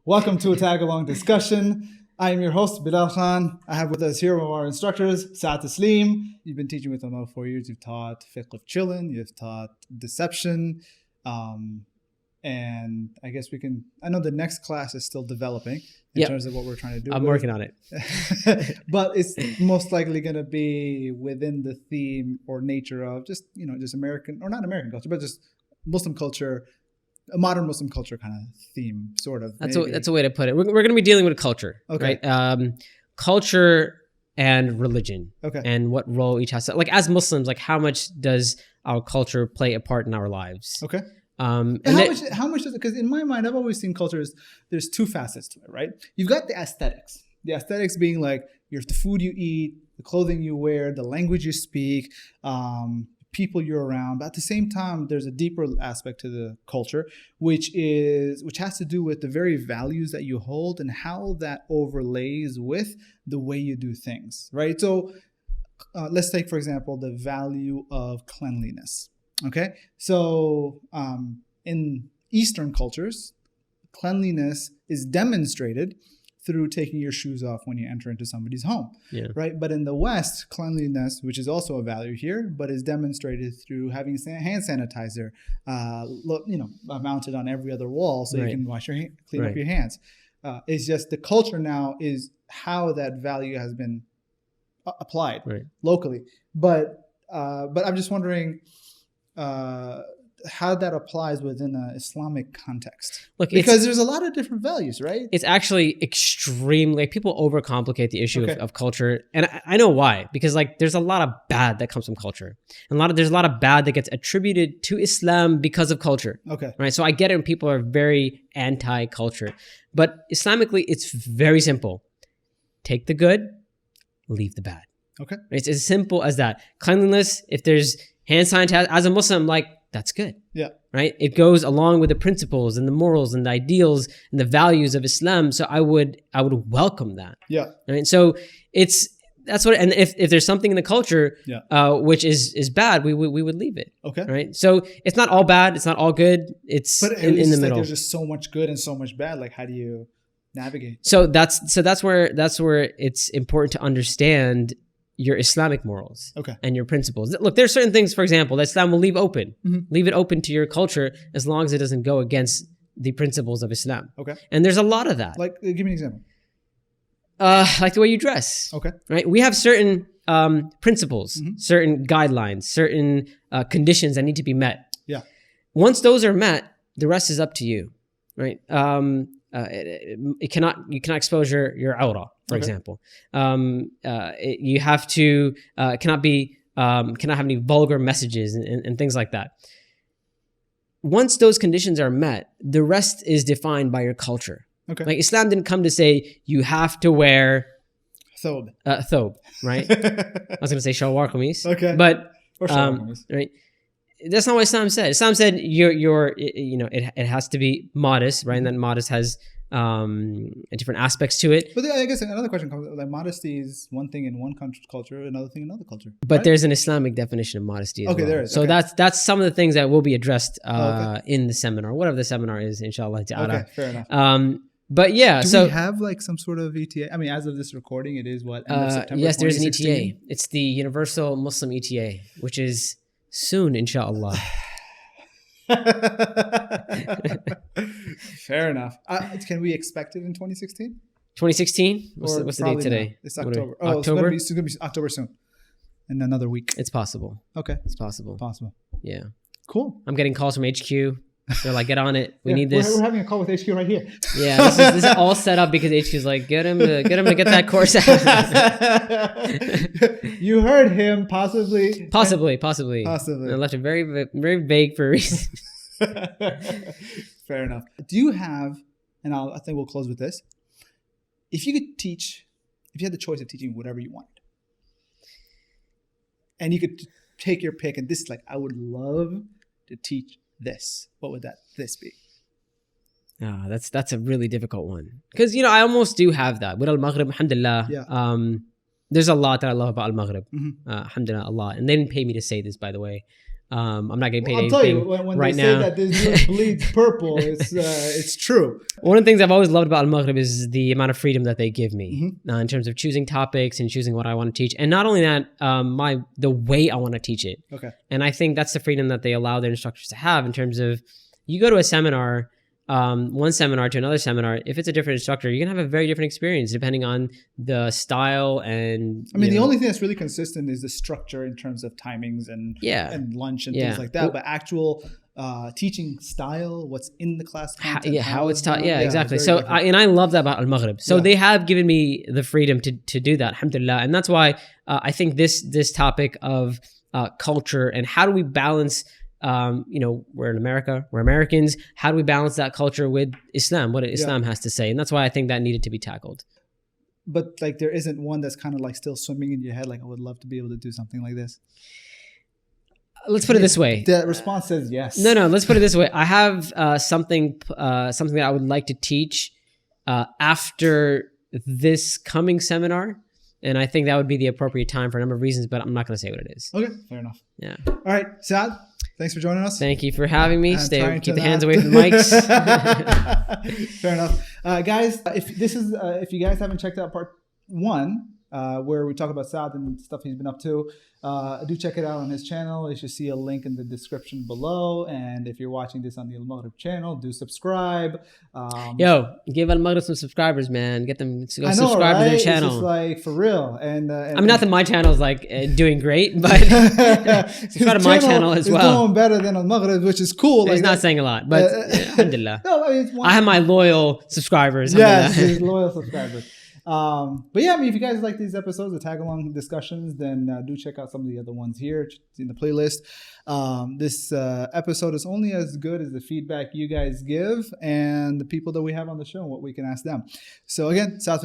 Welcome to a tag-along discussion. I am your host, Belal Khan. I have with us here one of our instructors, Saad Tasleem. You've been teaching with him about 4 years. You've taught fiqh of chillin, you've taught deception, and I guess I know the next class is still developing in terms of what we're trying to do. I'm working on it. But it's most likely going to be within the theme or nature of just American, or not American culture, but just Muslim culture, a modern Muslim culture kind of theme, sort of. That's a way to put it. We're going to be dealing with culture, right? Culture and religion, and what role each has. Like as Muslims, like how much does our culture play a part in our lives? Okay. How much does it? Because in my mind, I've always seen cultures. There's two facets to it, right? You've got the aesthetics. The aesthetics being like the food you eat, the clothing you wear, the language you speak, people you're around. But at the same time, there's a deeper aspect to the culture, which has to do with the very values that you hold and how that overlays with the way you do things, right? So let's take, for example, the value of cleanliness. Okay, so in Eastern cultures, cleanliness is demonstrated through taking your shoes off when you enter into somebody's home, right? But in the West, cleanliness, which is also a value here, but is demonstrated through having hand sanitizer, mounted on every other wall so you can clean up your hands. It's just the culture now is how that value has been applied locally. But I'm just wondering how that applies within an Islamic context. Look, because there's a lot of different values, right? It's actually extremely, people overcomplicate the issue of culture. And I know why, because there's a lot of bad that comes from culture. And there's a lot of bad that gets attributed to Islam because of culture. Right? So I get it when people are very anti-culture. But Islamically, it's very simple. Take the good, leave the bad. It's as simple as that. Cleanliness, if there's hand sanitizer, as a Muslim, that's good. Right? It goes along with the principles and the morals and the ideals and the values of Islam. So I would welcome that. Right? So that's what, and if there's something in the culture which is bad, we would leave it. Right? So it's not all bad, it's not all good. It's in the middle. There's just so much good and so much bad. How do you navigate? So that's where it's important to understand your Islamic morals and your principles. Look, there's certain things, for example, that Islam will leave open. Leave it open to your culture as long as it doesn't go against the principles of Islam. And there's a lot of that. Give me an example. Like the way you dress. Right? We have certain principles, certain guidelines, certain conditions that need to be met. Once those are met, the rest is up to you. Right? You cannot expose your awrah, for example. You have to cannot have any vulgar messages and things like that. Once those conditions are met, the rest is defined by your culture. Islam didn't come to say you have to wear thobe, right? I was going to say shalwar qamis, but right. That's not what Islam said. Islam said it has to be modest, right? And then modest has different aspects to it. But I guess another question comes, modesty is one thing in one culture, another thing in another culture. But there's an Islamic definition of modesty as well. There is. So that's some of the things that will be addressed in the seminar, whatever the seminar is, inshallah ta'ala. Fair enough. But yeah, do we have some sort of ETA? I mean, as of this recording, it is what, end of September? Yes, there's an ETA. It's the Universal Muslim ETA, which is soon, inshallah. Fair enough. Can we expect it in 2016? 2016? What's the date today? Not. It's October. October? It's going to be October soon. In another week. It's possible. It's possible. Yeah. Cool. I'm getting calls from HQ. They're like, get on it. We need this. We're having a call with HQ right here. Yeah, this is all set up because HQ is like, get him to get that course out. You heard him, possibly. Possibly. I left it very, very vague for a reason. Fair enough. Do you have, and I think we'll close with this, if you had the choice of teaching whatever you wanted, and you could take your pick, and this is I would love to teach this, what would this be? That's a really difficult one, because I almost do have that with AlMaghrib, alhamdulillah. There's a lot that I love about AlMaghrib, alhamdulillah, a lot. And they didn't pay me to say this, by the way. I'm not getting paid I'll tell you, anything when right they say now. that this dude bleeds purple, it's true. One of the things I've always loved about AlMaghrib is the amount of freedom that they give me Mm-hmm. in terms of choosing topics and choosing what I want to teach. And not only that, the way I want to teach it. Okay. And I think that's the freedom that they allow their instructors to have in terms of you go to a seminar, one seminar to another seminar. If it's a different instructor, you're going to have a very different experience depending on the style. And I mean, the only thing that's really consistent is the structure in terms of timings and lunch and things like that. Well, but actual teaching style, what's in the class content, how it's taught. Yeah, it's exactly. very So, different. I love that about AlMaghrib. So they have given me the freedom to do that, alhamdulillah. And that's why I think this topic of culture and how do we balance, we're in America, we're Americans. How do we balance that culture with Islam, what Islam has to say? And that's why I think that needed to be tackled. But like, there isn't one that's kind of like still swimming in your head. Like, I would love to be able to do something like this. Let's put it this way. The response says yes. No. Let's put it this way. I have something that I would like to teach after this coming seminar, and I think that would be the appropriate time for a number of reasons. But I'm not going to say what it is. Okay, fair enough. Yeah. All right, Saad, thanks for joining us. Thank you for having me. Keep the hands away from the mics. Fair enough, guys. If you guys haven't checked out part 1, where we talk about Saad and stuff he's been up to, do check it out on his channel. You should see a link in the description below. And if you're watching this on the AlMaghrib channel, do subscribe. Yo, give AlMaghrib some subscribers, man. Get them to go subscribe right? to their channel. It's just like, for real. And I mean, not that my channel is like doing great, but subscribe to my channel as well. It's doing better than AlMaghrib, which is cool. He's not saying a lot, but alhamdulillah. No, I mean, I have my loyal subscribers. Yes, his loyal subscribers. But yeah, I mean, if you guys like these episodes, the tag-along discussions, then do check out some of the other ones here in the playlist. This episode is only as good as the feedback you guys give and the people that we have on the show and what we can ask them. So again, Saad,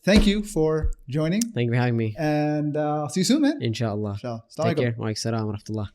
thank you for joining. Thank you for having me. And I'll see you soon, man. Inshallah. Take care. Wa alaikum salam wa rahmatullah.